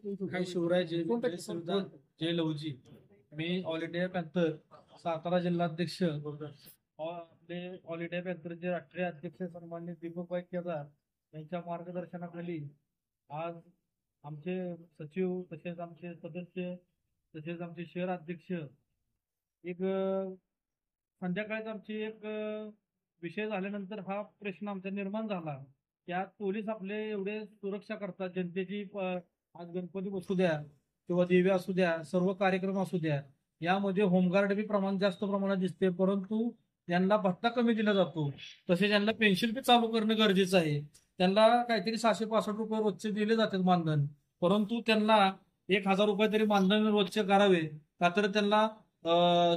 काय शिवराय जय लवजी। मी all India panther Satara जिल्हाध्यक्ष आपले ऑल इंडिया पॅन्थरचे राष्ट्रीय अध्यक्ष सन्माननीय दीपकभाई केदार यांच्या मार्गदर्शनाखाली आज आमचे सचिव तसेच आमचे सदस्य तसेच आमचे शहर अध्यक्ष एक संध्याकाळी आमची एक विषय झाल्यानंतर हा प्रश्न आमचा निर्माण झाला की आज पोलीस आपले एवढे सुरक्षा करतात जनतेची। आज गणपती बसू द्या किंवा देवी असू द्या, सर्व कार्यक्रम असू द्या, यामध्ये होमगार्ड बी जास्त प्रमाणात दिसते, परंतु त्यांना भत्ता कमी दिला जातो। तसेच त्यांना पेन्शन बी चालू करणं गरजेचं आहे। त्यांना काहीतरी 665 रुपये रोजचे दिले जातात मानधन, परंतु त्यांना 1000 रुपये तरी मानधन रोजचे करावे का तर त्यांना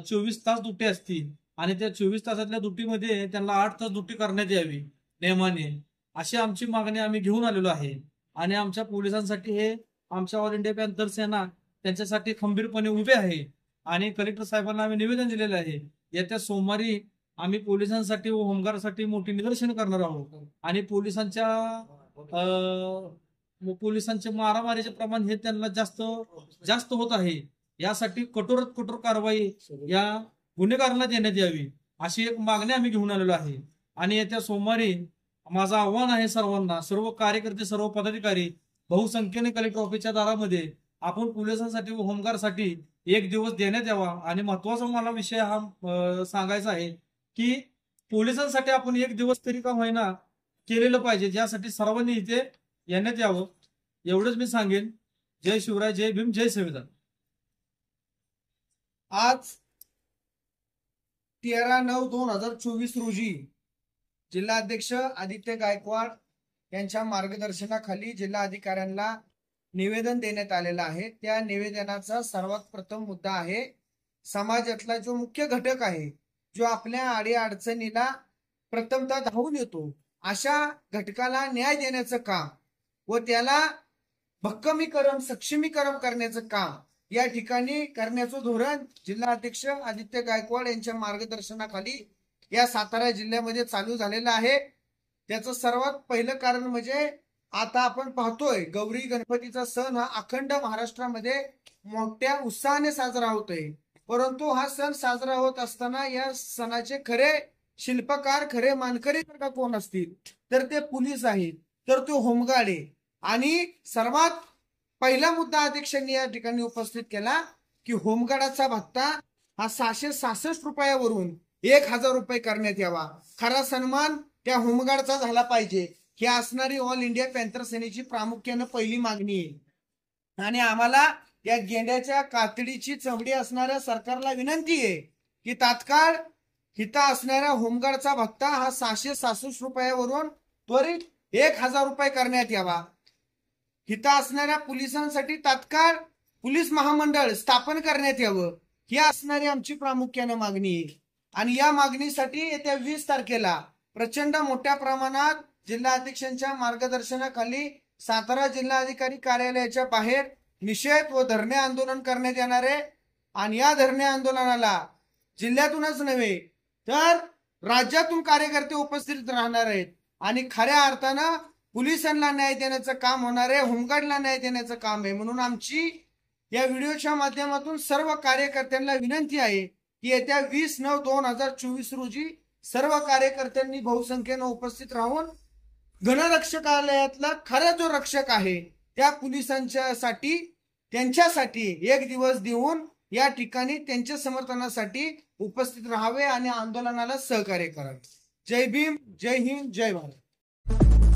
24 तास ड्युटी असती आणि त्या 24 तासातल्या ड्युटीमध्ये त्यांना 8 तास ड्युटी करण्यात यावी नियमाने। अशी आमची मागणी आम्ही घेऊन आलेलो आहे आणि आमच्या पोलिसांसाठी हे आमच्या ऑल इंडिया पॅन्थर सेना त्यांच्यासाठी खंबीरपणे उभे आहे आणि कलेक्टर साहेबांना आम्ही निवेदन दिलेले आहे। येत्या सोमवारी आम्ही पोलिसांसाठी व होमगार्डसाठी मोठी निदर्शन करणार आहोत आणि पोलिसांचे मारामारीचे प्रमाण हे त्यांना जास्त होत आहे। यासाठी कठोरात कठोर कारवाई या गुन्हेगारांना देण्यात यावी अशी एक मागणी आम्ही घेऊन आलेलो आहे। आणि येत्या सोमवारी माझं आव्हान आहे सर्वांना, सर्व कार्यकर्ते, सर्व पदाधिकारी बहुसंख्येने कलेक्टर ऑफिसच्या दारामध्ये आपण पोलिसांसाठी व होमगार्डसाठी एक दिवस देण्यात यावा। आणि महत्वाचा मला विषय हा सांगायचा आहे की पोलिसांसाठी आपण एक दिवस तरी का होईना केलेलं पाहिजे, ज्यासाठी सर्वांनी इथे येण्यात यावं। एवढंच मी सांगेन। जय शिवराय, जय भीम, जय संविधान। आज 13/9/2024 रोजी जिल्हाध्यक्ष आदित्य गायकवाड यांच्या मार्गदर्शनाखाली जिल्हाधिकाऱ्यांना निवेदन देण्यात आलेलं आहे। त्या निवेदनाचा सर्वात प्रथम मुद्दा आहे समाजातला जो मुख्य घटक आहे, जो आपल्या अडीअडचणीला प्रथमतः धावून येतो, अशा घटकाला न्याय देण्याचं काम व त्याला भक्कमीकरण, सक्षमीकरण करण्याचं काम या ठिकाणी करण्याचं धोरण जिल्हाध्यक्ष आदित्य गायकवाड यांच्या मार्गदर्शनाखाली या सातारा जिल्ह्यामध्ये चालू झालेलं आहे। त्याचं सर्वात पहिलं कारण म्हणजे आता आपण पाहतोय गौरी गणपतीचा सण हा अखंड महाराष्ट्रामध्ये मोठ्या उत्साहाने साजरा होतोय, परंतु हा सण साजरा होत असताना या सणाचे खरे शिल्पकार, खरे मानकरी जर का कोण असतील तर ते पोलीस आहेत, तर तो होमगार्ड आहे। आणि सर्वात पहिला मुद्दा अध्यक्षांनी या ठिकाणी उपस्थित केला की होमगार्डाचा भत्ता हा 666 रुपयावरून 1000 रुपये करण्यात यावा। खरा सन्मान त्या होमगार्डचा झाला पाहिजे, ही असणारी ऑल इंडिया पॅन्थर सेनेची प्रामुख्याने पहिली मागणी आहे। आणि आम्हाला या गेंड्याच्या कातडीची चमडी असणाऱ्या सरकारला विनंती आहे की तात्काळ हिता असणाऱ्या होमगार्डचा भत्ता हा 666 रुपयावरून त्वरित 1000 रुपये करण्यात यावा। हिता असणाऱ्या पोलिसांसाठी तात्काळ पोलीस महामंडळ स्थापन करण्यात यावं, ही असणारी आमची प्रामुख्याने मागणी आहे। आणि या मागणीसाठी येत्या 20 तारखेला प्रचंड मोठ्या प्रमाणात जिल्हाध्यक्षांच्या मार्गदर्शनाखाली सातारा जिल्हाधिकारी कार्यालयाच्या बाहेर निषेध व धरणे आंदोलन करण्यात येणार आहे। आणि या धरणे आंदोलनाला जिल्ह्यातूनच नव्हे तर राज्यातून कार्यकर्ते उपस्थित राहणार आहेत आणि खऱ्या अर्थानं पोलिसांना न्याय देण्याचं काम होणार आहे, होमगार्डला न्याय देण्याचं काम आहे। म्हणून आमची या व्हिडिओच्या माध्यमातून सर्व कार्यकर्त्यांना विनंती आहे की येत्या 20/9/2024 रोजी सर्व कार्यकर्त्यांनी बहुसंख्येने उपस्थित राहून गणरक्षकालयातला खरा जो रक्षक आहे त्या पोलिसांच्यासाठी त्यांच्यासाठी एक दिवस देऊन या ठिकाणी त्यांच्या समर्थनासाठी उपस्थित राहावे आणि आंदोलनाला सहकार्य करावे। जय भीम, जय हिंद, जय भारत।